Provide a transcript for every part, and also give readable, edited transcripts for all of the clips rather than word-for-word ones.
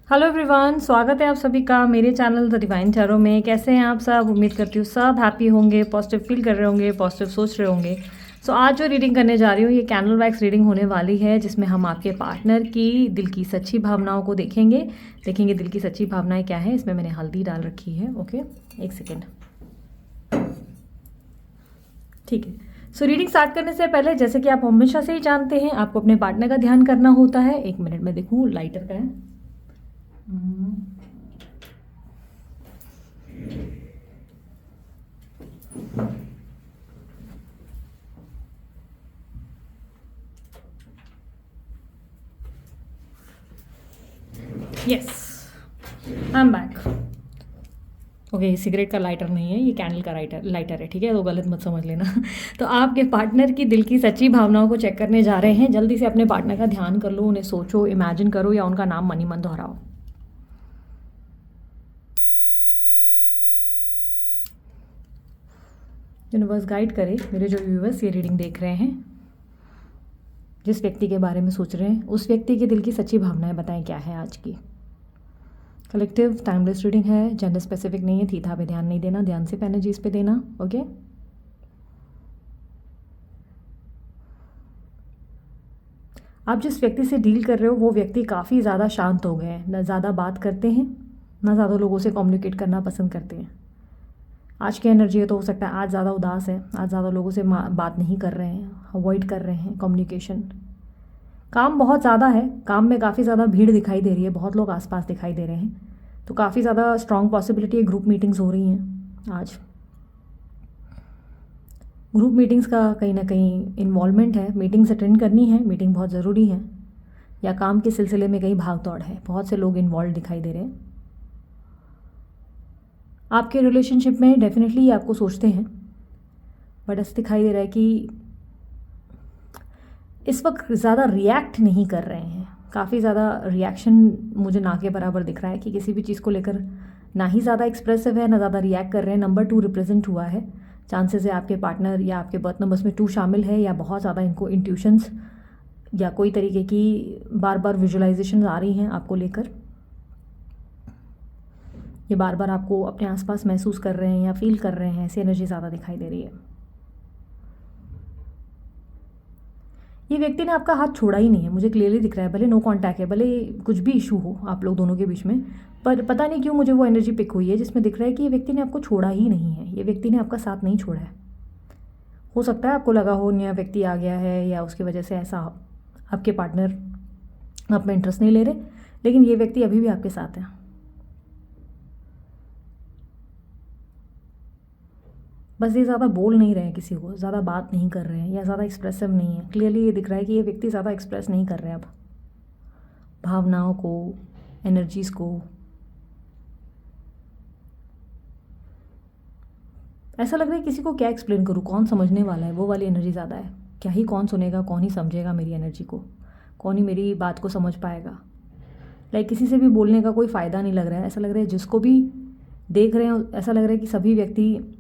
Hello everyone, स्वागत है आप सभी का मेरे चैनल द डिवाइन टैरो में। कैसे हैं आप सब? उम्मीद करती हूँ सब हैप्पी होंगे, पॉजिटिव फील कर रहे होंगे, पॉजिटिव सोच रहे होंगे। सो आज जो रीडिंग करने जा रही हूँ ये कैंडल वैक्स रीडिंग होने वाली है, जिसमें हम आपके पार्टनर की दिल की सच्ची भावनाओं को देखेंगे दिल की सच्ची भावनाएं क्या है। इसमें मैंने हल्दी डाल रखी है। ओके, एक सेकेंड। ठीक है। सो रीडिंग स्टार्ट करने से पहले, जैसे कि आप हमेशा से ही जानते हैं, आपको अपने पार्टनर का ध्यान करना होता है। एक मिनट में देखूँ, लाइटर का है। Yes, I am back. Okay, cigarette का लाइटर नहीं है, ये कैंडल का लाइटर है। ठीक है, तो गलत मत समझ लेना। तो आपके पार्टनर की दिल की सच्ची भावनाओं को चेक करने जा रहे हैं। जल्दी से अपने पार्टनर का ध्यान कर लो, उन्हें सोचो, इमेजिन करो, या उनका नाम मनी मन दोहराओ। यूनिवर्स गाइड करे मेरे जो व्यूवर्स ये रीडिंग देख रहे हैं, जिस व्यक्ति के बारे में सोच रहे हैं, उस व्यक्ति के दिल की सच्ची भावनाएं बताएं क्या है आज की। कलेक्टिव टाइमलेस रीडिंग है, जेंडर स्पेसिफिक नहीं है। थीथा पे ध्यान नहीं देना, ध्यान सिर्फ एनर्जीज पे देना। ओके, आप जिस व्यक्ति से डील कर रहे हो वो व्यक्ति काफ़ी ज़्यादा शांत हो गए हैं, न ज़्यादा बात करते हैं, ना ज़्यादा लोगों से कम्युनिकेट करना पसंद करते हैं। आज की एनर्जी है तो हो सकता है आज ज़्यादा उदास है, आज ज़्यादा लोगों से बात नहीं कर रहे हैं, अवॉइड कर रहे हैं कम्युनिकेशन। काम बहुत ज़्यादा है, काम में काफ़ी ज़्यादा भीड़ दिखाई दे रही है, बहुत लोग आसपास दिखाई दे रहे हैं। तो काफ़ी ज़्यादा स्ट्रॉन्ग पॉसिबिलिटी है ग्रुप मीटिंग्स हो रही हैं आज। ग्रुप मीटिंग्स का कहीं ना कहीं इन्वॉल्वमेंट है, मीटिंग्स अटेंड करनी है, मीटिंग बहुत ज़रूरी है, या काम के सिलसिले में कहीं भाग दौड़ है, बहुत से लोग इन्वॉल्व दिखाई दे रहे हैं। आपके रिलेशनशिप में डेफिनेटली आपको सोचते हैं, बट ऐसा दिखाई दे रहा है कि इस वक्त ज़्यादा रिएक्ट नहीं कर रहे हैं। काफ़ी ज़्यादा रिएक्शन मुझे ना के बराबर दिख रहा है कि किसी भी चीज़ को लेकर ना ही ज़्यादा एक्सप्रेसिव है, ना ज़्यादा रिएक्ट कर रहे हैं। नंबर 2 रिप्रेजेंट हुआ है। चांसेस है आपके पार्टनर या आपके बर्थ नंबर्स में 2 शामिल है, या बहुत ज़्यादा इनको इंट्यूशंस या कोई तरीके की बार बार विजुअलाइजेशन आ रही हैं आपको लेकर। ये बार बार आपको अपने आसपास महसूस कर रहे हैं या फील कर रहे हैं, ऐसी एनर्जी ज़्यादा दिखाई दे रही है। ये व्यक्ति ने आपका हाथ छोड़ा ही नहीं है, मुझे क्लियरली दिख रहा है। भले नो कांटेक्ट है, भले कुछ भी इशू हो आप लोग दोनों के बीच में, पर पता नहीं क्यों मुझे वो एनर्जी पिक हुई है जिसमें दिख रहा है कि ये व्यक्ति ने आपको छोड़ा ही नहीं है, ये व्यक्ति ने आपका साथ नहीं छोड़ा है। हो सकता है आपको लगा हो नया व्यक्ति आ गया है, या उसकी वजह से ऐसा आपके पार्टनर आप में इंटरेस्ट नहीं ले रहे, लेकिन ये व्यक्ति अभी भी आपके साथ है। बस ये ज़्यादा बोल नहीं रहे हैं, किसी को ज़्यादा बात नहीं कर रहे हैं, या ज़्यादा एक्सप्रेसिव नहीं है। क्लियरली ये दिख रहा है कि ये व्यक्ति ज़्यादा एक्सप्रेस नहीं कर रहे हैं अब भावनाओं को, एनर्जीज़ को। ऐसा लग रहा है किसी को क्या एक्सप्लेन करूँ, कौन समझने वाला है, वो वाली एनर्जी ज़्यादा है। क्या ही कौन सुनेगा, कौन ही समझेगा मेरी एनर्जी को, कौन ही मेरी बात को समझ पाएगा। लाइक किसी से भी बोलने का कोई फ़ायदा नहीं लग रहा है। ऐसा लग रहा है जिसको भी देख रहे हैं, ऐसा लग रहा है कि सभी व्यक्ति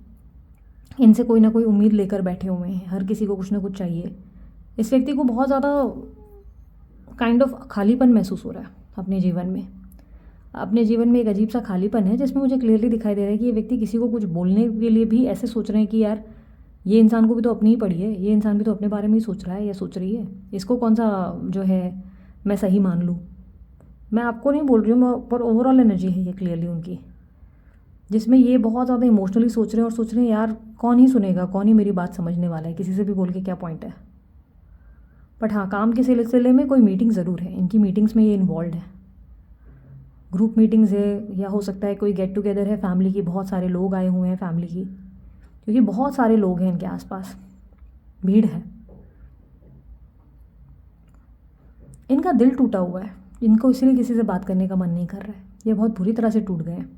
इनसे कोई ना कोई उम्मीद लेकर बैठे हुए हैं, हर किसी को कुछ ना कुछ चाहिए। इस व्यक्ति को बहुत ज़्यादा काइंड ऑफ खालीपन महसूस हो रहा है अपने जीवन में। अपने जीवन में एक अजीब सा खालीपन है, जिसमें मुझे क्लियरली दिखाई दे रहा है कि ये व्यक्ति किसी को कुछ बोलने के लिए भी ऐसे सोच रहे हैं कि यार ये इंसान को भी तो अपनी ही पड़ी है, ये इंसान भी तो अपने बारे में ही सोच रहा है या सोच रही है, इसको कौन सा जो है मैं सही मान लूँ। मैं आपको नहीं बोल रही हूँ, पर ओवरऑल एनर्जी है ये क्लियरली उनकी, जिसमें ये बहुत ज़्यादा इमोशनली सोच रहे हैं, और सोच रहे हैं यार कौन ही सुनेगा, कौन ही मेरी बात समझने वाला है, किसी से भी बोल के क्या पॉइंट है। बट हाँ, काम के सिलसिले में कोई मीटिंग ज़रूर है, इनकी मीटिंग्स में ये इन्वॉल्व है। ग्रुप मीटिंग्स है, या हो सकता है कोई गेट टुगेदर है फैमिली की, बहुत सारे लोग आए हुए हैं फैमिली की, क्योंकि बहुत सारे लोग हैं इनके आसपास, भीड़ है। इनका दिल टूटा हुआ है, इनको इसीलिए किसी से बात करने का मन नहीं कर रहा है। ये बहुत बुरी तरह से टूट गए हैं,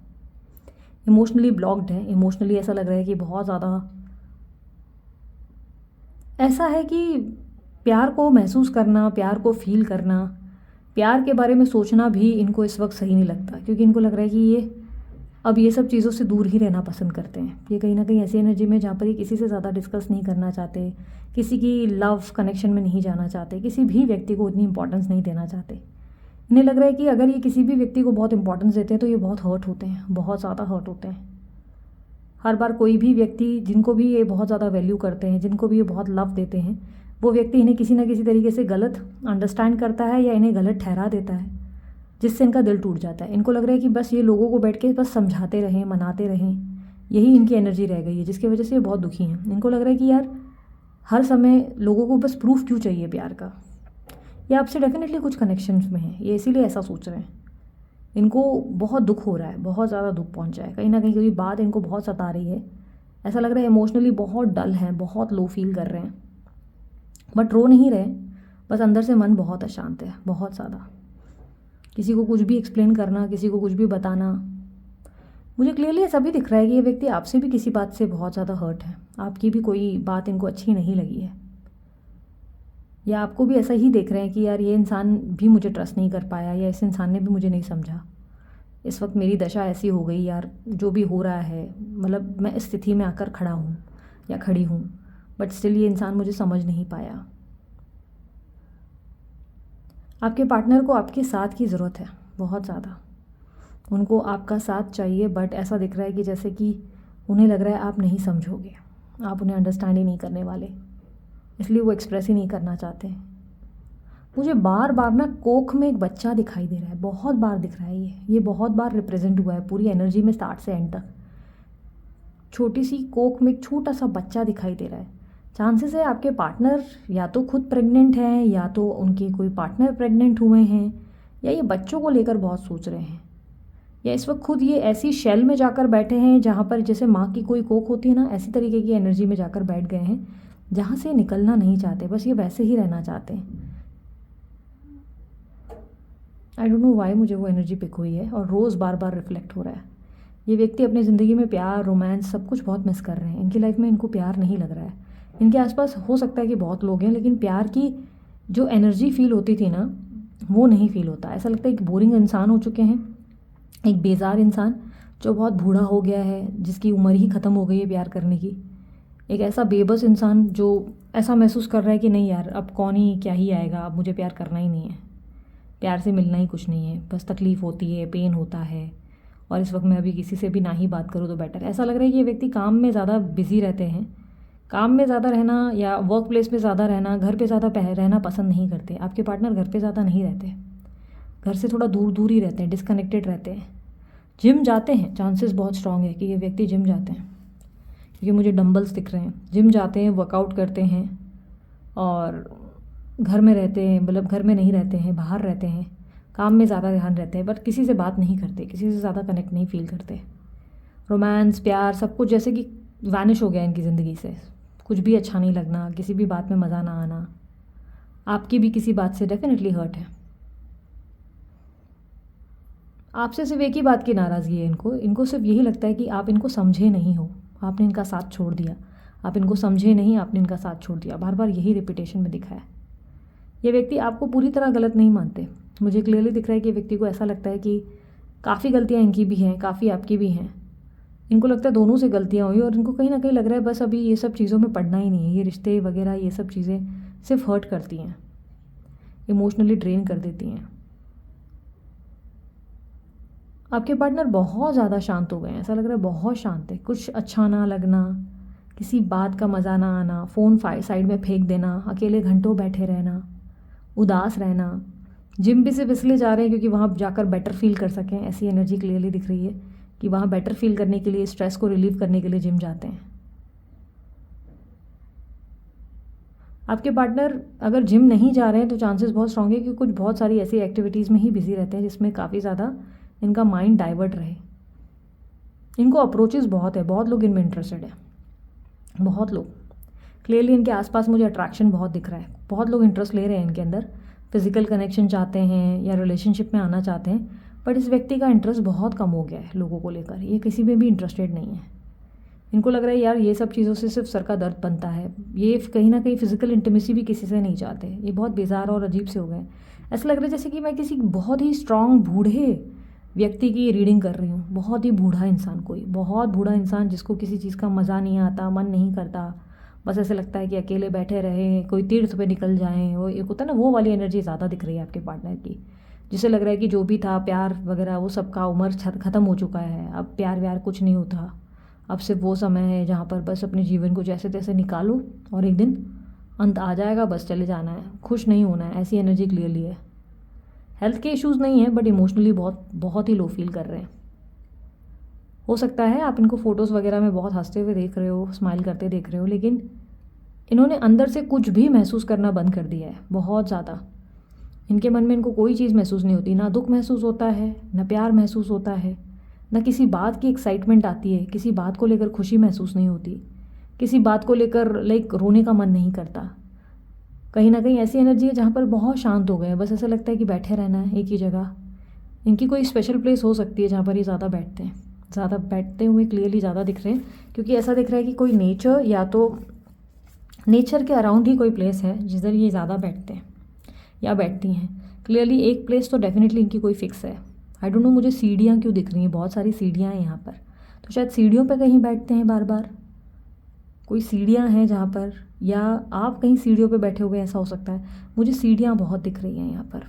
इमोशनली ब्लॉक्ड है। इमोशनली ऐसा लग रहा है कि बहुत ज़्यादा ऐसा है कि प्यार को महसूस करना, प्यार को फील करना, प्यार के बारे में सोचना भी इनको इस वक्त सही नहीं लगता, क्योंकि इनको लग रहा है कि ये अब ये सब चीज़ों से दूर ही रहना पसंद करते हैं। ये कहीं ना कहीं ऐसी एनर्जी में जहाँ पर ये किसी से ज़्यादा डिस्कस नहीं करना चाहते, किसी की लव कनेक्शन में नहीं जाना चाहते, किसी भी व्यक्ति को उतनी इंपॉर्टेंस नहीं देना चाहते। इन्हें लग रहा है कि अगर ये किसी भी व्यक्ति को बहुत इंपॉर्टेंस देते हैं तो ये बहुत हर्ट होते हैं, बहुत ज़्यादा हर्ट होते हैं। हर बार कोई भी व्यक्ति जिनको भी ये बहुत ज़्यादा वैल्यू करते हैं, जिनको भी ये बहुत लव देते हैं, वो व्यक्ति इन्हें किसी ना किसी तरीके से गलत अंडरस्टैंड करता है या इन्हें गलत ठहरा देता है, जिससे इनका दिल टूट जाता है। इनको लग रहा है कि बस ये लोगों को बैठ के बस समझाते रहें, मनाते रहें, यही इनकी एनर्जी रह गई है, जिसकी वजह से ये बहुत दुखी हैं। इनको लग रहा है कि यार हर समय लोगों को बस प्रूफ क्यों चाहिए प्यार का। ये आपसे डेफिनेटली कुछ कनेक्शंस में है, ये इसीलिए ऐसा सोच रहे हैं। इनको बहुत दुख हो रहा है, बहुत ज़्यादा दुख पहुंचा है, कहीं ना कहीं कोई बात इनको बहुत सता रही है। ऐसा लग रहा है इमोशनली बहुत डल हैं, बहुत लो फील कर रहे हैं, बट रो नहीं रहे, बस अंदर से मन बहुत अशांत है, बहुत ज़्यादा। किसी को कुछ भी एक्सप्लेन करना, किसी को कुछ भी बताना, मुझे क्लियरली ऐसा भी दिख रहा है कि ये व्यक्ति आपसे भी किसी बात से बहुत ज़्यादा हर्ट है, आपकी भी कोई बात इनको अच्छी नहीं लगी है, या आपको भी ऐसा ही देख रहे हैं कि यार ये इंसान भी मुझे ट्रस्ट नहीं कर पाया, या इस इंसान ने भी मुझे नहीं समझा। इस वक्त मेरी दशा ऐसी हो गई यार, जो भी हो रहा है, मतलब मैं इस स्थिति में आकर खड़ा हूँ या खड़ी हूँ, बट स्टिल ये इंसान मुझे समझ नहीं पाया। आपके पार्टनर को आपके साथ की ज़रूरत है बहुत ज़्यादा, उनको आपका साथ चाहिए, बट ऐसा दिख रहा है कि जैसे कि उन्हें लग रहा है आप नहीं समझोगे, आप उन्हें अंडरस्टैंड ही नहीं करने वाले, इसलिए वो एक्सप्रेस ही नहीं करना चाहते। मुझे बार बार ना कोख में एक बच्चा दिखाई दे रहा है, बहुत बार दिख रहा है, ये बहुत बार रिप्रेजेंट हुआ है पूरी एनर्जी में, स्टार्ट से एंड तक। छोटी सी कोख में एक छोटा सा बच्चा दिखाई दे रहा है। चांसेस है आपके पार्टनर या तो खुद प्रेग्नेंट हैं, या तो उनके कोई पार्टनर प्रेग्नेंट हुए हैं, या ये बच्चों को लेकर बहुत सोच रहे हैं, या इस वक्त खुद ये ऐसी शेल में जाकर बैठे हैं जहाँ पर जैसे माँ की कोई कोख होती है ना, ऐसी तरीके की एनर्जी में जाकर बैठ गए हैं जहाँ से निकलना नहीं चाहते, बस ये वैसे ही रहना चाहते हैं। आई डोंट नो वाई मुझे वो एनर्जी पिक हुई है और रोज़ बार बार रिफ्लेक्ट हो रहा है। ये व्यक्ति अपनी ज़िंदगी में प्यार, रोमांस सब कुछ बहुत मिस कर रहे हैं। इनकी लाइफ में इनको प्यार नहीं लग रहा है। इनके आसपास हो सकता है कि बहुत लोग हैं, लेकिन प्यार की जो एनर्जी फील होती थी ना, वो नहीं फील होता। ऐसा लगता है कि बोरिंग इंसान हो चुके हैं, एक बेजार इंसान जो बहुत बूढ़ा हो गया है, जिसकी उम्र ही ख़त्म हो गई है प्यार करने की। एक ऐसा बेबस इंसान जो ऐसा महसूस कर रहा है कि नहीं यार, अब कौन ही क्या ही आएगा, अब मुझे प्यार करना ही नहीं है, प्यार से मिलना ही कुछ नहीं है, बस तकलीफ़ होती है, पेन होता है, और इस वक्त मैं अभी किसी से भी ना ही बात करूँ तो बेटर। ऐसा लग रहा है कि ये व्यक्ति काम में ज़्यादा बिजी रहते हैं, काम में ज़्यादा रहना या वर्क प्लेस पे ज़्यादा रहना, घर पे ज़्यादा रहना पसंद नहीं करते। आपके पार्टनर घर पे ज़्यादा नहीं रहते, घर से थोड़ा दूर दूर ही रहते हैं, डिस्कनेक्टेड रहते हैं। जिम जाते हैं, चांसेस बहुत स्ट्रॉन्ग है कि ये व्यक्ति जिम जाते हैं, क्योंकि मुझे डंबल्स दिख रहे हैं। जिम जाते हैं, वर्कआउट करते हैं, और घर में रहते हैं, मतलब घर में नहीं रहते हैं, बाहर रहते हैं, काम में ज़्यादा ध्यान रहते हैं, बट किसी से बात नहीं करते, किसी से ज़्यादा कनेक्ट नहीं फील करते। रोमांस, प्यार सब कुछ जैसे कि वैनिश हो गया इनकी ज़िंदगी से। कुछ भी अच्छा नहीं लगना, किसी भी बात में मज़ा ना आना। आपकी भी किसी बात से डेफिनेटली हर्ट है। आपसे सिर्फ एक ही बात की नाराज़गी है इनको सिर्फ यही लगता है कि आप इनको समझे नहीं हो, आपने इनका साथ छोड़ दिया। आप इनको समझे नहीं, आपने इनका साथ छोड़ दिया। बार बार यही रिपीटेशन में दिखा है। ये व्यक्ति आपको पूरी तरह गलत नहीं मानते। मुझे क्लियरली दिख रहा है कि व्यक्ति को ऐसा लगता है कि काफ़ी गलतियाँ इनकी भी हैं, काफ़ी आपकी भी हैं। इनको लगता है दोनों से गलतियाँ हुई, और इनको कहीं ना कहीं लग रहा है बस अभी ये सब चीज़ों में पड़ना ही नहीं है। ये रिश्ते वगैरह ये सब चीज़ें सिर्फ हर्ट करती हैं, इमोशनली ड्रेन कर देती हैं। आपके पार्टनर बहुत ज़्यादा शांत हो गए हैं, ऐसा लग रहा है बहुत शांत है। कुछ अच्छा ना लगना, किसी बात का मज़ा ना आना, फ़ोन साइड में फेंक देना, अकेले घंटों बैठे रहना, उदास रहना। जिम भी सिर्फ इसलिए जा रहे हैं क्योंकि वहाँ जाकर बेटर फील कर सकें, ऐसी एनर्जी क्लियरली दिख रही है कि वहाँ बेटर फील करने के लिए, स्ट्रेस को रिलीव करने के लिए जिम जाते हैं। आपके पार्टनर अगर जिम नहीं जा रहे हैं तो चांसेस बहुत स्ट्रॉन्ग है कि कुछ बहुत सारी ऐसी एक्टिविटीज़ में ही बिजी रहते हैं जिसमें काफ़ी ज़्यादा इनका माइंड डाइवर्ट रहे। इनको अप्रोचेस बहुत है, बहुत लोग इनमें इंटरेस्टेड है, बहुत लोग। क्लियरली इनके आसपास मुझे अट्रैक्शन बहुत दिख रहा है, बहुत लोग इंटरेस्ट ले रहे हैं इनके अंदर, फिजिकल कनेक्शन चाहते हैं या रिलेशनशिप में आना चाहते हैं। बट इस व्यक्ति का इंटरेस्ट बहुत कम हो गया है लोगों को लेकर, ये किसी में भी इंटरेस्टेड नहीं है। इनको लग रहा है यार ये सब चीज़ों से सिर्फ सर का दर्द बनता है, ये कहीं ना कहीं फिजिकल इंटीमेसी भी किसी से नहीं चाहते। ये बहुत बेजार और अजीब से हो गए। ऐसा लग रहा है जैसे कि मैं किसी बहुत ही स्ट्रांग बूढ़े व्यक्ति की रीडिंग कर रही हूँ। बहुत ही बूढ़ा इंसान, कोई बहुत बूढ़ा इंसान जिसको किसी चीज़ का मज़ा नहीं आता, मन नहीं करता, बस ऐसे लगता है कि अकेले बैठे रहें, कोई तीर्थ पे निकल जाएं। वो एक होता है ना, वो वाली एनर्जी ज़्यादा दिख रही है आपके पार्टनर की, जिसे लग रहा है कि जो भी था प्यार वगैरह वो सबका उम्र ख़त्म हो चुका है, अब प्यार व्यार कुछ नहीं होता, अब सिर्फ वो समय है जहाँ पर बस अपने जीवन को जैसे तैसे निकालो और एक दिन अंत आ जाएगा, बस चले जाना है, खुश नहीं होना है। ऐसी एनर्जी क्लियरली है। हेल्थ के इश्यूज़ नहीं है बट इमोशनली बहुत बहुत ही लो फील कर रहे हैं। हो सकता है आप इनको फ़ोटोज़ वगैरह में बहुत हंसते हुए देख रहे हो, स्माइल करते देख रहे हो, लेकिन इन्होंने अंदर से कुछ भी महसूस करना बंद कर दिया है, बहुत ज़्यादा। इनके मन में इनको कोई चीज़ महसूस नहीं होती, ना दुख महसूस होता है, ना प्यार महसूस होता है, ना किसी बात की एक्साइटमेंट आती है, किसी बात को लेकर खुशी महसूस नहीं होती, किसी बात को लेकर रोने का मन नहीं करता। कहीं ना कहीं ऐसी एनर्जी है जहाँ पर बहुत शांत हो गए हैं, बस ऐसा लगता है कि बैठे रहना है एक ही जगह। इनकी कोई स्पेशल प्लेस हो सकती है जहाँ पर ये ज़्यादा बैठते हैं, ज़्यादा बैठते हुए क्लियरली ज़्यादा दिख रहे हैं, क्योंकि ऐसा दिख रहा है कि कोई नेचर या तो नेचर के अराउंड ही कोई प्लेस है जिधर ये ज़्यादा बैठते हैं या बैठती हैं। क्लियरली एक प्लेस तो डेफिनेटली इनकी कोई फिक्स है। आई डोंट नो मुझे सीढ़ियाँ क्यों दिख रही हैं, बहुत सारी सीढ़ियाँ हैं यहाँ पर, तो शायद सीढ़ियों पे कहीं बैठते हैं बार बार, कोई सीढ़ियाँ हैं जहाँ पर, या आप कहीं सीढ़ियों पे बैठे हुए, ऐसा हो सकता है। मुझे सीढ़ियाँ बहुत दिख रही हैं यहाँ पर,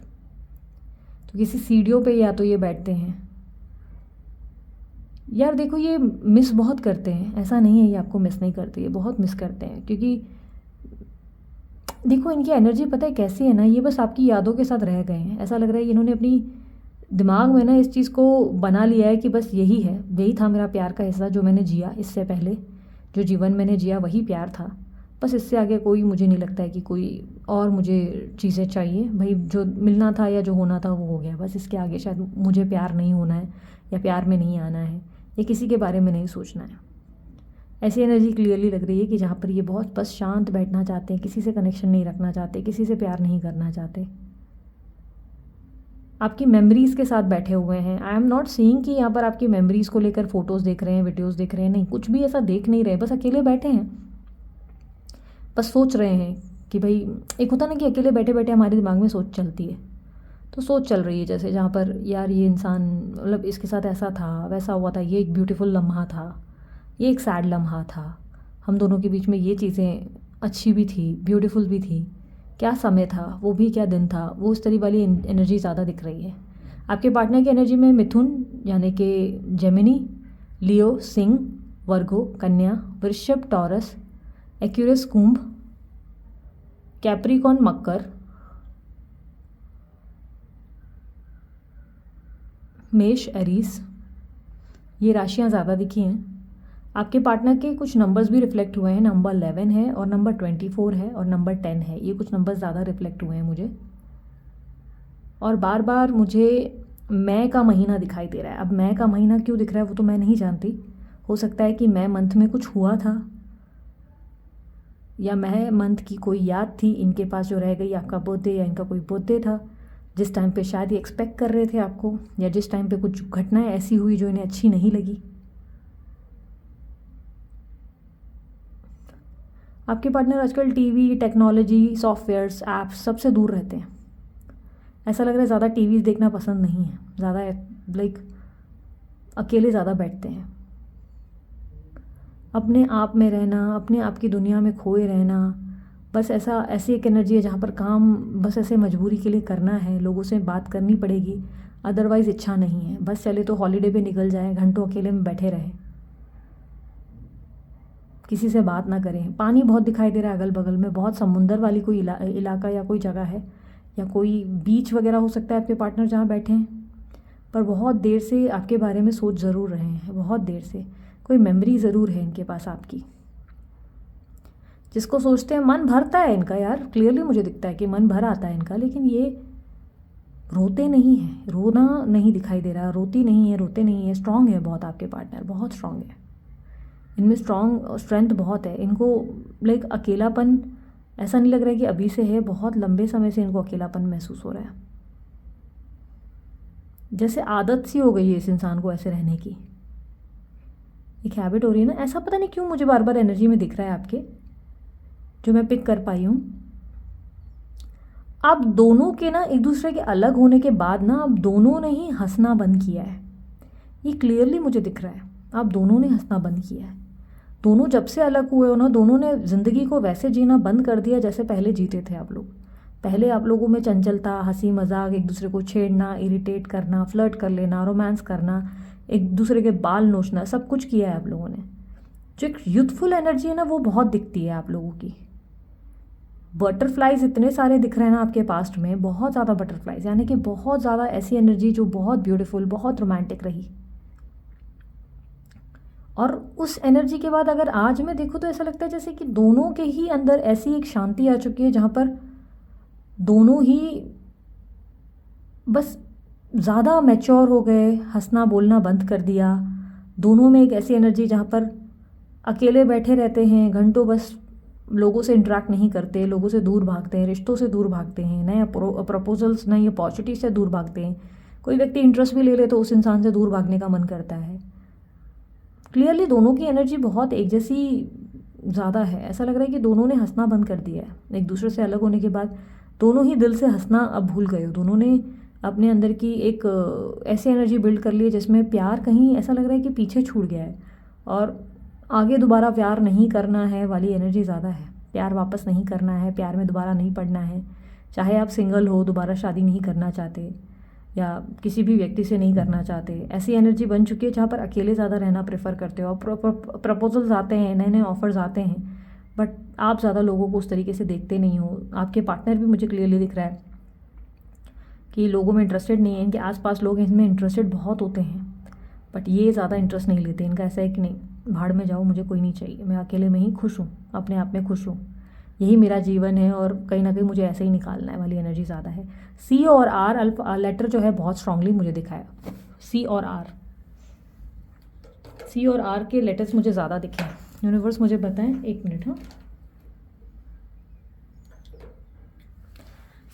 तो किसी सीढ़ियों पे या तो ये बैठते हैं। यार देखो ये मिस बहुत करते हैं, ऐसा नहीं है ये आपको मिस नहीं करते, ये बहुत मिस करते हैं, क्योंकि देखो इनकी एनर्जी पता है कैसी है ना, ये बस आपकी यादों के साथ रह गए हैं। ऐसा लग रहा है इन्होंने अपनी दिमाग में ना इस चीज़ को बना लिया है कि बस यही है, यही था मेरा प्यार का हिस्सा जो मैंने जिया, इससे पहले जो जीवन मैंने जिया वही प्यार था, बस इससे आगे कोई मुझे नहीं लगता है कि कोई और मुझे चीज़ें चाहिए। भाई जो मिलना था या जो होना था वो हो गया, बस इसके आगे शायद मुझे प्यार नहीं होना है या प्यार में नहीं आना है या किसी के बारे में नहीं सोचना है। ऐसी एनर्जी क्लियरली लग रही है कि जहाँ पर ये बहुत बस शांत बैठना चाहते हैं, किसी से कनेक्शन नहीं रखना चाहते, किसी से प्यार नहीं करना चाहते, आपकी मेमोरीज़ के साथ बैठे हुए हैं। आई एम नॉट सीइंग कि यहाँ पर आपकी मेमोरीज़ को लेकर फ़ोटोज़ देख रहे हैं, वीडियोज़ देख रहे हैं, नहीं, कुछ भी ऐसा देख नहीं रहे, बस अकेले बैठे हैं, बस सोच रहे हैं कि भाई एक होता ना कि अकेले बैठे बैठे हमारे दिमाग में सोच चलती है, तो सोच चल रही है जैसे जहाँ पर यार ये इंसान मतलब इसके साथ ऐसा था, वैसा हुआ था, ये एक ब्यूटीफुल लम्हा था, ये एक सैड लम्हा था, हम दोनों के बीच में ये चीज़ें अच्छी भी थी, ब्यूटीफुल भी थी, क्या समय था वो भी, क्या दिन था वो, इस तरह वाली एनर्जी ज़्यादा दिख रही है। आपके पार्टनर की एनर्जी में मिथुन यानी कि जेमिनी, लियो, सिंह, वर्गो, कन्या, वृषभ, टॉरस, एक्यूरियस, कुंभ, कैप्रिकॉन, मकर, मेष, एरीज, ये राशियाँ ज़्यादा दिखी हैं। आपके पार्टनर के कुछ नंबर्स भी रिफ्लेक्ट हुए हैं, नंबर 11 है और नंबर 24 है और नंबर 10 है, ये कुछ नंबर ज़्यादा रिफ्लेक्ट हुए हैं मुझे। और बार बार मुझे मई का महीना दिखाई दे रहा है। अब मई का महीना क्यों दिख रहा है वो तो मैं नहीं जानती, हो सकता है कि मई मंथ में कुछ हुआ था या मई मंथ की कोई याद थी इनके पास जो रह गई, आपका बर्थडे या इनका कोई बर्थडे था जिस टाइम पे शायद ये एक्सपेक्ट कर रहे थे आपको, या जिस टाइम पे कुछ घटनाएं ऐसी हुई जो इन्हें अच्छी नहीं लगी। आपके पार्टनर आजकल टीवी, टेक्नोलॉजी, सॉफ्टवेयर्स, ऐप्स सबसे दूर रहते हैं। ऐसा लग रहा है ज़्यादा टीवी देखना पसंद नहीं है, ज़्यादा अकेले ज़्यादा बैठते हैं, अपने आप में रहना, अपने आप की दुनिया में खोए रहना, बस ऐसी एक एनर्जी है जहाँ पर काम बस ऐसे मजबूरी के लिए करना है, लोगों से बात करनी पड़ेगी, अदरवाइज़ इच्छा नहीं है, बस चले तो हॉलीडे पे निकल जाए, घंटों अकेले में बैठे रहें, किसी से बात ना करें। पानी बहुत दिखाई दे रहा है अगल बगल में, बहुत समुंदर वाली कोई इलाका या कोई जगह है या कोई बीच वगैरह हो सकता है आपके पार्टनर जहाँ बैठे हैं, पर बहुत देर से आपके बारे में सोच ज़रूर रहे हैं, बहुत देर से कोई मेमोरी ज़रूर है इनके पास आपकी, जिसको सोचते हैं मन भरता है इनका। यार क्लियरली मुझे दिखता है कि मन भर आता है इनका, लेकिन ये रोते नहीं हैं, रोना नहीं दिखाई दे रहा, रोती नहीं है, रोते नहीं है, स्ट्रांग है बहुत आपके पार्टनर, बहुत स्ट्रांग है, इनमें स्ट्रेंथ बहुत है। इनको अकेलापन ऐसा नहीं लग रहा है कि अभी से है, बहुत लंबे समय से इनको अकेलापन महसूस हो रहा है, जैसे आदत सी हो गई है इस इंसान को ऐसे रहने की, एक हैबिट हो रही है ना। ऐसा पता नहीं क्यों मुझे बार बार एनर्जी में दिख रहा है आपके, जो मैं पिक कर पाई हूँ। आप दोनों के ना एक दूसरे के अलग होने के बाद ना आप दोनों ने ही हंसना बंद किया है, ये क्लियरली मुझे दिख रहा है, आप दोनों ने हंसना बंद किया है। दोनों जब से अलग हुए हो ना, दोनों ने ज़िंदगी को वैसे जीना बंद कर दिया जैसे पहले जीते थे आप लोग। पहले आप लोगों में चंचलता, हंसी मजाक, एक दूसरे को छेड़ना, इरिटेट करना, फ्लर्ट कर लेना, रोमांस करना, एक दूसरे के बाल नोचना, सब कुछ किया है आप लोगों ने। जो एक यूथफुल एनर्जी है ना, वो बहुत दिखती है आप लोगों की। बटरफ्लाइज इतने सारे दिख रहे हैं ना आपके पास्ट में, बहुत ज़्यादा बटरफ्लाइज, यानी कि बहुत ज़्यादा ऐसी एनर्जी जो बहुत ब्यूटीफुल, बहुत रोमांटिक रही। और उस एनर्जी के बाद अगर आज मैं देखूँ तो ऐसा लगता है जैसे कि दोनों के ही अंदर ऐसी एक शांति आ चुकी है जहाँ पर दोनों ही बस ज़्यादा मैच्योर हो गए, हंसना बोलना बंद कर दिया। दोनों में एक ऐसी एनर्जी जहाँ पर अकेले बैठे रहते हैं घंटों, बस लोगों से इंटरेक्ट नहीं करते, लोगों से दूर भागते हैं, रिश्तों से दूर भागते हैं, नए प्रपोजल्स, नई अपॉर्चुनिटी से दूर भागते हैं। कोई व्यक्ति इंटरेस्ट भी ले ले तो उस इंसान से दूर भागने का मन करता है। क्लियरली दोनों की एनर्जी बहुत एक जैसी ज़्यादा है। ऐसा लग रहा है कि दोनों ने हंसना बंद कर दिया है। एक दूसरे से अलग होने के बाद दोनों ही दिल से हंसना अब भूल गए हो। दोनों ने अपने अंदर की एक ऐसी एनर्जी बिल्ड कर ली है जिसमें प्यार कहीं ऐसा लग रहा है कि पीछे छूट गया है और आगे दोबारा प्यार नहीं करना है वाली एनर्जी ज़्यादा है। प्यार वापस नहीं करना है, प्यार में दोबारा नहीं पड़ना है। चाहे आप सिंगल हो, दोबारा शादी नहीं करना चाहते या किसी भी व्यक्ति से नहीं करना चाहते, ऐसी एनर्जी बन चुकी है जहाँ पर अकेले ज़्यादा रहना प्रेफर करते हो। प्रपोजल्स आते हैं, नए नए ऑफर्स आते हैं, बट आप ज़्यादा लोगों को उस तरीके से देखते नहीं हो। आपके पार्टनर भी मुझे क्लियरली दिख रहा है कि लोगों में इंटरेस्टेड नहीं है। इनके आसपास लोग इनमें इंटरेस्टेड बहुत होते हैं, बट ये ज़्यादा इंटरेस्ट नहीं लेते। इनका ऐसा है कि नहीं, भाड़ में जाओ, मुझे कोई नहीं चाहिए, मैं अकेले में ही खुश हूँ, अपने आप में खुश हूँ, यही मेरा जीवन है और कहीं ना कहीं मुझे ऐसे ही निकालना है वाली एनर्जी ज़्यादा है। सी और आर अल्फा लेटर जो है बहुत स्ट्रांगली मुझे दिखाया। सी और आर के लेटर्स मुझे ज़्यादा दिखे हैं। यूनिवर्स मुझे बताएं, एक मिनट। हाँ,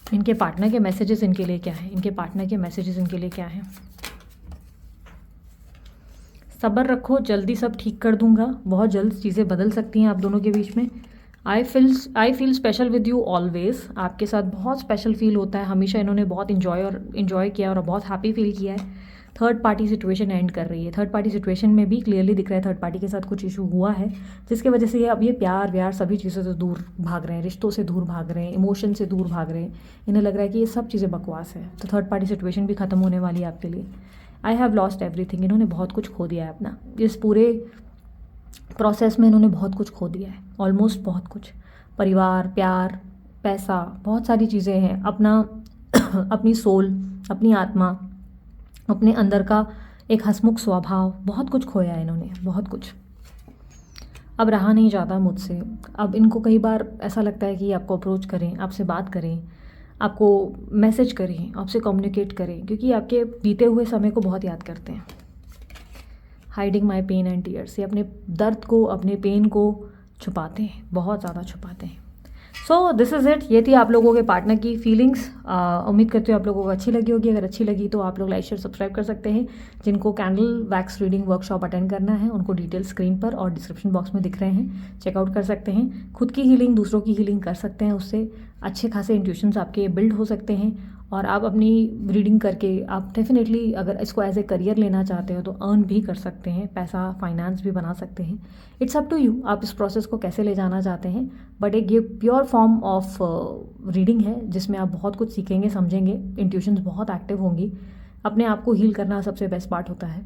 इनके पार्टनर के मैसेजेस इनके लिए क्या है? इनके पार्टनर के मैसेजेस इनके लिए क्या है? सब्र रखो, जल्दी सब ठीक कर दूंगा। बहुत जल्द चीज़ें बदल सकती हैं आप दोनों के बीच में। I feel special with you always. आपके साथ बहुत स्पेशल फील होता है हमेशा। इन्होंने बहुत इन्जॉय किया और बहुत हैप्पी फील किया है। थर्ड पार्टी सिचुएशन एंड कर रही है। थर्ड पार्टी सिचुएशन में भी क्लियरली दिख रहा है थर्ड पार्टी के साथ कुछ इशू हुआ है जिसकी वजह से अब ये प्यार व्यार सभी चीज़ों से दूर भाग रहे हैं, रिश्तों से दूर भाग रहे हैं, इमोशन से दूर भाग रहे हैं। इन्हें लग रहा है कि ये सब चीज़ें बकवास है। तो थर्ड पार्टी सिचुएशन भी खत्म होने वाली है आपके लिए। I have lost everything. इन्होंने बहुत कुछ खो दिया है अपना। इस पूरे प्रोसेस में इन्होंने बहुत कुछ खो दिया है, ऑलमोस्ट बहुत कुछ। परिवार, प्यार, पैसा, बहुत सारी चीज़ें हैं। अपना अपनी सोल, अपनी आत्मा, अपने अंदर का एक हंसमुख स्वभाव, बहुत कुछ खोया है इन्होंने, बहुत कुछ। अब रहा नहीं जाता मुझसे। अब इनको कई बार ऐसा लगता है कि आपको अप्रोच करें, आपसे बात करें, आपको मैसेज करें, आपसे कम्युनिकेट करें, क्योंकि आपके बीते हुए समय को बहुत याद करते हैं। Hiding my pain and tears, ये अपने दर्द को, अपने पेन को छुपाते हैं, बहुत ज़्यादा छुपाते हैं। So this is it. ये थी आप लोगों के पार्टनर की फीलिंग्स। उम्मीद करती हूँ आप लोगों को अच्छी लगी होगी। अगर अच्छी लगी तो आप लोग लाइक शेयर सब्सक्राइब कर सकते हैं। जिनको candle wax reading workshop attend करना है उनको डिटेल स्क्रीन पर और डिस्क्रिप्शन बॉक्स में दिख रहे हैं, चेकआउट कर सकते हैं। खुद की हीलिंग, दूसरों की हीलिंग कर सकते हैं, उससे अच्छे खासे इंट्यूशंस आपके बिल्ड हो सकते हैं। और आप अपनी रीडिंग करके आप डेफिनेटली अगर इसको एज ए करियर लेना चाहते हो तो अर्न भी कर सकते हैं, पैसा फाइनेंस भी बना सकते हैं। इट्स अप टू यू, आप इस प्रोसेस को कैसे ले जाना चाहते हैं। बट एक ये प्योर फॉर्म ऑफ रीडिंग है जिसमें आप बहुत कुछ सीखेंगे, समझेंगे, इंट्यूशंस बहुत एक्टिव होंगी। अपने आप को हील करना सबसे बेस्ट पार्ट होता है।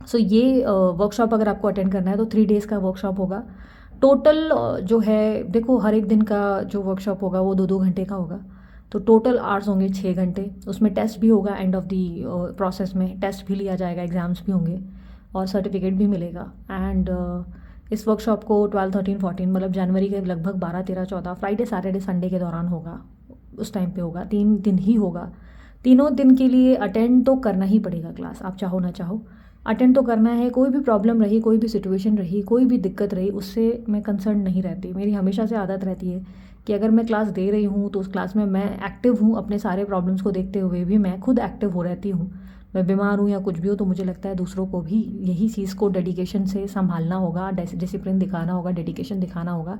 सो ये वर्कशॉप अगर आपको अटेंड करना है तो 3 डेज़ का वर्कशॉप होगा। टोटल जो है, देखो हर एक दिन का जो वर्कशॉप होगा वो 2-2 घंटे का होगा, तो टोटल आवर्स होंगे 6 घंटे। उसमें टेस्ट भी होगा, एंड ऑफ दी प्रोसेस में टेस्ट भी लिया जाएगा, एग्ज़ाम्स भी होंगे और सर्टिफिकेट भी मिलेगा। एंड इस वर्कशॉप को 12, 13, 14 मतलब जनवरी के लगभग 12, 13, 14 फ्राइडे, सैटरडे, संडे के दौरान होगा। उस टाइम पे होगा, 3 दिन ही होगा। तीनों दिन के लिए अटेंड तो करना ही पड़ेगा क्लास, आप चाहो ना चाहो अटेंड तो करना है। कोई भी प्रॉब्लम रही, कोई भी सिचुएशन रही, कोई भी दिक्कत रही, उससे मैं कंसर्न नहीं रहती। मेरी हमेशा से आदत रहती है कि अगर मैं क्लास दे रही हूँ तो उस क्लास में मैं एक्टिव हूँ। अपने सारे प्रॉब्लम्स को देखते हुए भी मैं खुद एक्टिव हो रहती हूँ। मैं बीमार हूँ या कुछ भी हो तो मुझे लगता है दूसरों को भी यही चीज़ को डेडिकेशन से संभालना होगा, डिसिप्लिन दिखाना होगा, डेडिकेशन दिखाना होगा।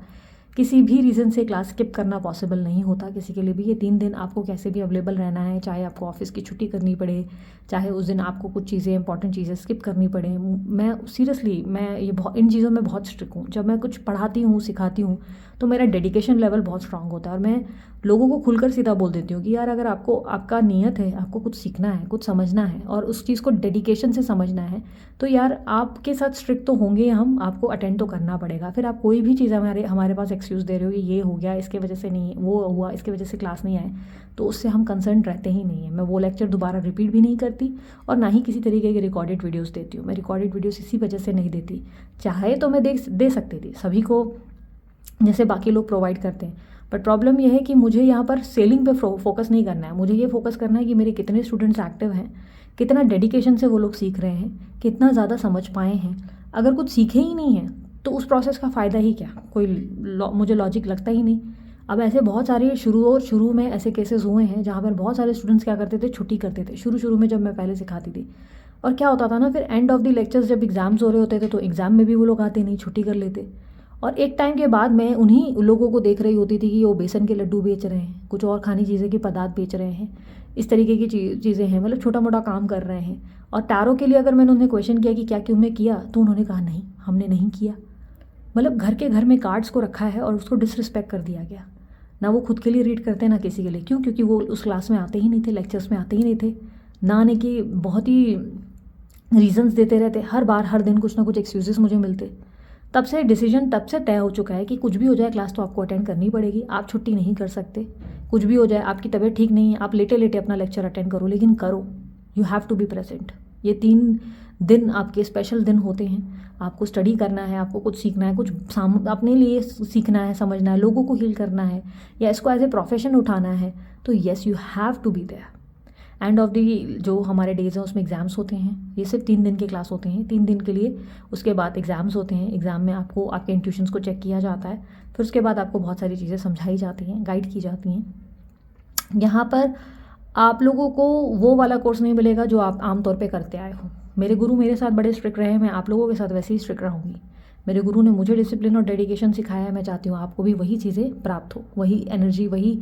किसी भी रीज़न से क्लास स्किप करना पॉसिबल नहीं होता किसी के लिए भी। ये 3 दिन आपको कैसे भी अवेलेबल रहना है, चाहे आपको ऑफिस की छुट्टी करनी पड़े, चाहे उस दिन आपको कुछ चीज़ें, इंपॉर्टेंट चीज़ें स्किप करनी पड़े। मैं सीरियसली, मैं ये इन चीज़ों में बहुत स्ट्रिक्ट हूँ। जब मैं कुछ पढ़ाती हूँ, सिखाती हूँ, तो मेरा डेडिकेशन लेवल बहुत स्ट्रांग होता है और मैं लोगों को खुलकर सीधा बोल देती हूँ कि यार अगर आपको आपका नियत है, आपको कुछ सीखना है, कुछ समझना है और उस चीज़ को डेडिकेशन से समझना है, तो यार आपके साथ स्ट्रिक्ट तो होंगे हम, आपको अटेंड तो करना पड़ेगा। फिर आप कोई भी चीज़ हमारे पास एक्सक्यूज़ दे रहे हो कि ये हो गया, इसके वजह से नहीं, वो हुआ, इसके वजह से क्लास नहीं आए, तो उससे हम कंसर्न रहते ही नहीं है। मैं वो लेक्चर दोबारा रिपीट भी नहीं करती और ना ही किसी तरीके की रिकॉर्डेड वीडियोस देती हूँ। मैं रिकॉर्डेड वीडियोस इसी वजह से नहीं देती, चाहे तो मैं दे सकती थी सभी को जैसे बाकी लोग प्रोवाइड करते हैं, बट प्रॉब्लम यह है कि मुझे यहाँ पर सेलिंग पे फोकस नहीं करना है। मुझे ये फोकस करना है कि मेरे कितने स्टूडेंट्स एक्टिव हैं, कितना डेडिकेशन से वो लोग सीख रहे हैं, कितना ज़्यादा समझ पाए हैं। अगर कुछ सीखे ही नहीं है तो उस प्रोसेस का फ़ायदा ही क्या, मुझे लॉजिक लगता ही नहीं। अब ऐसे बहुत सारे शुरू में ऐसे केसेस हुए हैं जहाँ पर बहुत सारे स्टूडेंट्स क्या करते थे, छुट्टी करते थे शुरू में जब मैं पहले सिखाती थी। और क्या होता था ना, फिर एंड ऑफ द लेक्चर्स जब एग्ज़ाम्स हो रहे होते थे तो एग्ज़ाम में भी वो लोग आते नहीं, छुट्टी कर लेते। और एक टाइम के बाद मैं उन्हीं लोगों को देख रही होती थी कि वो बेसन के लड्डू बेच रहे हैं, कुछ और खाने चीज़ें के पदार्थ बेच रहे हैं, इस तरीके की चीज़ें हैं, मतलब छोटा मोटा काम कर रहे हैं। और टैरो के लिए अगर मैंने उन्हें क्वेश्चन किया कि क्या तुमने किया, तो उन्होंने कहा नहीं, हमने नहीं किया। मतलब घर में कार्ड्स को रखा है और उसको डिसरिस्पेक्ट कर दिया गया। ना वो खुद के लिए रीड करते ना किसी के लिए। क्यों? क्योंकि वो उस क्लास में आते ही नहीं थे, लेक्चर्स में आते ही नहीं थे। ना आने की बहुत ही रीजंस देते रहते, हर बार हर दिन कुछ ना कुछ एक्सक्यूजेस मुझे मिलते। तब से डिसीजन तब से तय हो चुका है कि कुछ भी हो जाए क्लास तो आपको अटेंड करनी पड़ेगी। आप छुट्टी नहीं कर सकते। कुछ भी हो जाए, आपकी तबीयत ठीक नहीं है, आप लेटे लेटे अपना लेक्चर अटेंड करो, लेकिन करो। You have to be present. ये 3 दिन आपके स्पेशल दिन होते हैं। आपको स्टडी करना है, आपको कुछ सीखना है, कुछ अपने लिए सीखना है, समझना है, लोगों को हील करना है, या इसको एज ए प्रोफेशन उठाना है, तो yes you have to be there. End of the जो हमारे डेज हैं उसमें एग्ज़ाम्स होते हैं। ये सिर्फ 3 दिन के क्लास होते हैं, 3 दिन के लिए। उसके बाद एग्ज़ाम्स होते हैं। एग्ज़ाम में आपको आपके इंट्यूशंस को चेक किया जाता है। फिर उसके बाद आपको बहुत सारी चीज़ें समझाई जाती हैं, गाइड की जाती हैं। यहाँ पर आप लोगों को वो वाला कोर्स नहीं मिलेगा जो आप आमतौर पे करते आए हो। मेरे गुरु मेरे साथ बड़े स्ट्रिक्ट रहे हैं, मैं आप लोगों के साथ वैसे ही स्ट्रिक्ट रहूँगी। मेरे गुरु ने मुझे डिसिप्लिन और डेडिकेशन सिखाया है। मैं चाहती हूँ आपको भी वही चीज़ें प्राप्त हो, वही एनर्जी, वही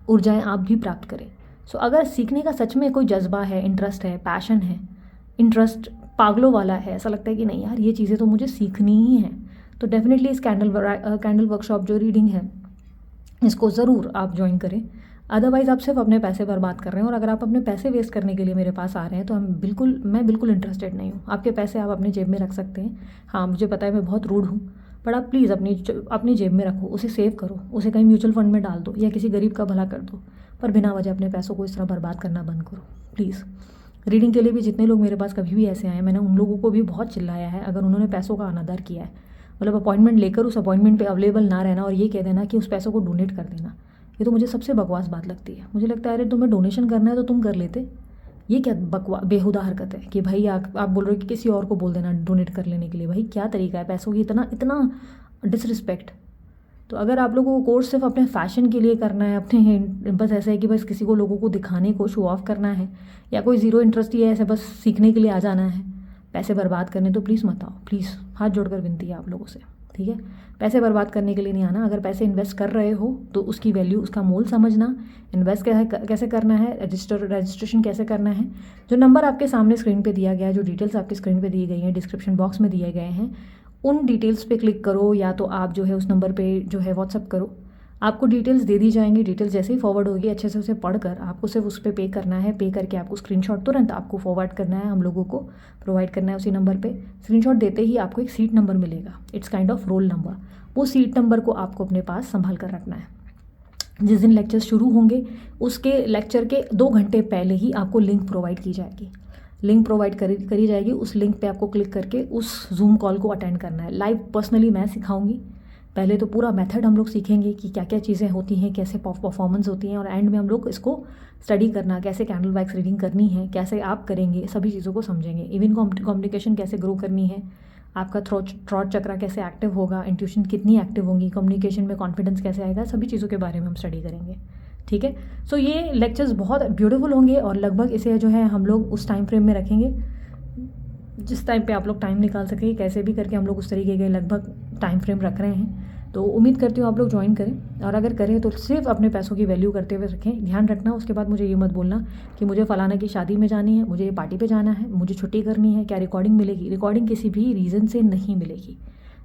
ऊर्जाएँ आप भी प्राप्त करें। सो अगर सीखने का सच में कोई जज्बा है, इंटरेस्ट है, पैशन है, इंटरेस्ट पागलों वाला है, ऐसा लगता है कि नहीं यार ये चीज़ें तो मुझे सीखनी ही है, तो डेफिनेटली इस कैंडल वर्कशॉप जो रीडिंग है इसको ज़रूर आप ज्वाइन करें। अदरवाइज़ आप सिर्फ अपने पैसे बर्बाद कर रहे हैं। और अगर आप अपने पैसे वेस्ट करने के लिए मेरे पास आ रहे हैं तो मैं बिल्कुल इंटरेस्टेड नहीं हूँ। आपके पैसे आप अपनी जेब में रख सकते हैं। हाँ, मुझे पता है मैं बहुत रूड हूँ, बट आप प्लीज़ अपनी जेब में रखो, उसे सेव करो, उसे कहीं म्यूचुअल फंड में डाल दो या किसी गरीब का भला कर दो, पर बिना वजह अपने पैसों को इस तरह बर्बाद करना बंद करो प्लीज़। रीडिंग के लिए भी जितने लोग मेरे पास कभी भी ऐसे आए, मैंने उन लोगों को भी बहुत चिल्लाया है अगर उन्होंने पैसों का अनादर किया है। मतलब अपॉइंटमेंट लेकर उस अपॉइंटमेंट पे अवेलेबल ना रहना और ये कह देना कि उस पैसों को डोनेट कर देना, ये तो मुझे सबसे बकवास बात लगती है। मुझे लगता है अरे तुम्हें डोनेशन करना है तो तुम कर लेते। ये क्या बेहुदा हरकत है कि भाई आप बोल रहे हो कि किसी और को बोल देना डोनेट कर लेने के लिए। भाई क्या तरीका है पैसों की, इतना डिसरिस्पेक्ट। तो अगर आप लोगों को कोर्स सिर्फ अपने फैशन के लिए करना है, अपने बस ऐसा है कि बस किसी को लोगों को दिखाने को, शो ऑफ करना है, या कोई ज़ीरो इंटरेस्ट ही है, ऐसे बस सीखने के लिए आ जाना है, पैसे बर्बाद करने, तो प्लीज़ मत आओ। प्लीज़ हाथ जोड़कर विनती है आप लोगों से, ठीक है? पैसे बर्बाद करने के लिए नहीं आना। अगर पैसे इन्वेस्ट कर रहे हो तो उसकी वैल्यू, उसका मोल समझना, इन्वेस्ट कैसे करना है, रजिस्ट्रेशन कैसे करना है। जो नंबर आपके सामने स्क्रीन पे दिया गया है, जो डिटेल्स आपकी स्क्रीन पे दी गई हैं, डिस्क्रिप्शन बॉक्स में दिए गए हैं, उन डिटेल्स पे क्लिक करो, या तो आप जो है उस नंबर पे जो है व्हाट्सअप करो। आपको डिटेल्स दे दी जाएंगी। डिटेल्स जैसे ही फॉरवर्ड होगी अच्छे से उसे पढ़कर आपको सिर्फ उस पर पे करना है। पे करके आपको स्क्रीनशॉट तुरंत आपको फॉरवर्ड करना है, हम लोगों को प्रोवाइड करना है उसी नंबर पे। स्क्रीनशॉट देते ही आपको एक सीट नंबर मिलेगा, it's kind of roll number. वो सीट नंबर को आपको अपने पास संभाल कर रखना है। जिस दिन लेक्चर शुरू होंगे उसके लेक्चर के 2 घंटे पहले ही आपको लिंक प्रोवाइड की जाएगी। लिंक प्रोवाइड करी जाएगी। उस लिंक पे आपको क्लिक करके उस जूम कॉल को अटेंड करना है। लाइव पर्सनली मैं सिखाऊंगी। पहले तो पूरा मेथड हम लोग सीखेंगे कि क्या क्या चीज़ें होती हैं, कैसे परफॉर्मेंस होती हैं, और एंड में हम लोग इसको स्टडी करना, कैसे कैंडल वैक्स रीडिंग करनी है, कैसे आप करेंगे, सभी चीज़ों को समझेंगे। इवन कम्युनिकेशन कैसे ग्रो करनी है, आपका थ्रॉट चक्रा कैसे एक्टिव होगा, इंट्यूशन कितनी एक्टिव होंगी, कम्युनिकेशन में कॉन्फिडेंस कैसे आएगा, सभी चीज़ों के बारे में हम स्टडी करेंगे, ठीक है? सो ये लेक्चर्स बहुत ब्यूटीफुल होंगे और लगभग इसे जो है हम लोग उस टाइम फ्रेम में रखेंगे जिस टाइम पे आप लोग टाइम निकाल सकें। कैसे भी करके हम लोग उस तरीके के लगभग टाइम फ्रेम रख रहे हैं। तो उम्मीद करती हूँ आप लोग ज्वाइन करें, और अगर करें तो सिर्फ अपने पैसों की वैल्यू करते हुए रखें। ध्यान रखना उसके बाद मुझे ये मत बोलना कि मुझे फ़लाना की शादी में जानी है, मुझे ये पार्टी पे जाना है, मुझे छुट्टी करनी है, क्या रिकॉर्डिंग मिलेगी। रिकॉर्डिंग किसी भी रीज़न से नहीं मिलेगी।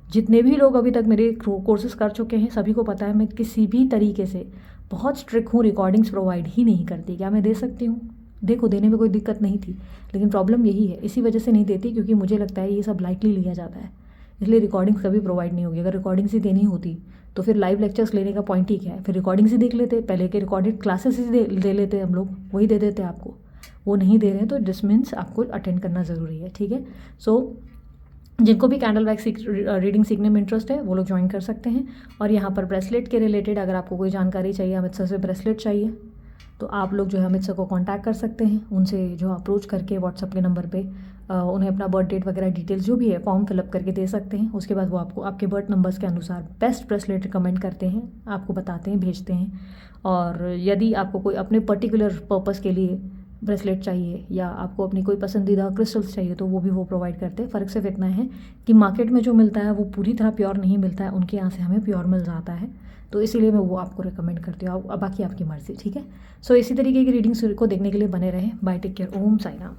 जितने भी लोग अभी तक मेरे कोर्सेज कर चुके हैं सभी को पता है मैं किसी भी तरीके से बहुत स्ट्रिक्ट हूँ, रिकॉर्डिंग्स प्रोवाइड ही नहीं करती। क्या मैं दे सकती हूँ? देखो, देने में कोई दिक्कत नहीं थी, लेकिन प्रॉब्लम यही है, इसी वजह से नहीं देती क्योंकि मुझे लगता है ये सब लाइटली लिया जाता है, इसलिए रिकॉर्डिंग्स कभी प्रोवाइड नहीं होगी। अगर रिकॉर्डिंग्स ही देनी होती तो फिर लाइव लेक्चर्स लेने का पॉइंट ही क्या है? फिर रिकॉर्डिंग्स ही देख लेते, पहले के रिकॉर्डेड क्लासेस ही दे लेते हम लोग, वही दे देते आपको। वो नहीं दे रहे हैं तो दिस मीन्स आपको अटेंड करना ज़रूरी है, ठीक है। सो जिनको भी कैंडल वैक्स रीडिंग सीखने में इंटरेस्ट है वो लोग ज्वाइन कर सकते हैं। और यहाँ पर ब्रेसलेट के रिलेटेड अगर आपको कोई जानकारी चाहिए, अमित सर से ब्रेसलेट चाहिए, तो आप लोग जो है अमित सर को कांटेक्ट कर सकते हैं, उनसे जो अप्रोच करके व्हाट्सअप के नंबर पे उन्हें अपना बर्थ डेट वगैरह डिटेल्स जो भी है फॉर्म फिलअप करके दे सकते हैं। उसके बाद वो आपको आपके बर्थ नंबर्स के अनुसार बेस्ट ब्रेसलेट रिकमेंड करते हैं, आपको बताते हैं, भेजते हैं। और यदि आपको कोई अपने पर्टिकुलर पर्पज़ के लिए ब्रेसलेट चाहिए या आपको अपनी कोई पसंदीदा क्रिस्टल्स चाहिए तो वो भी वो प्रोवाइड करते हैं। फ़र्क सिर्फ इतना है कि मार्केट में जो मिलता है वो पूरी तरह प्योर नहीं मिलता है, उनके यहाँ से हमें प्योर मिल जाता है, तो इसीलिए मैं वो आपको रिकमेंड करती हूँ। अब बाकी आपकी मर्ज़ी, ठीक है। सो इसी तरीके की रीडिंग्स को देखने के लिए बने रहें। बाय, टेक केयर, ओम साई राम।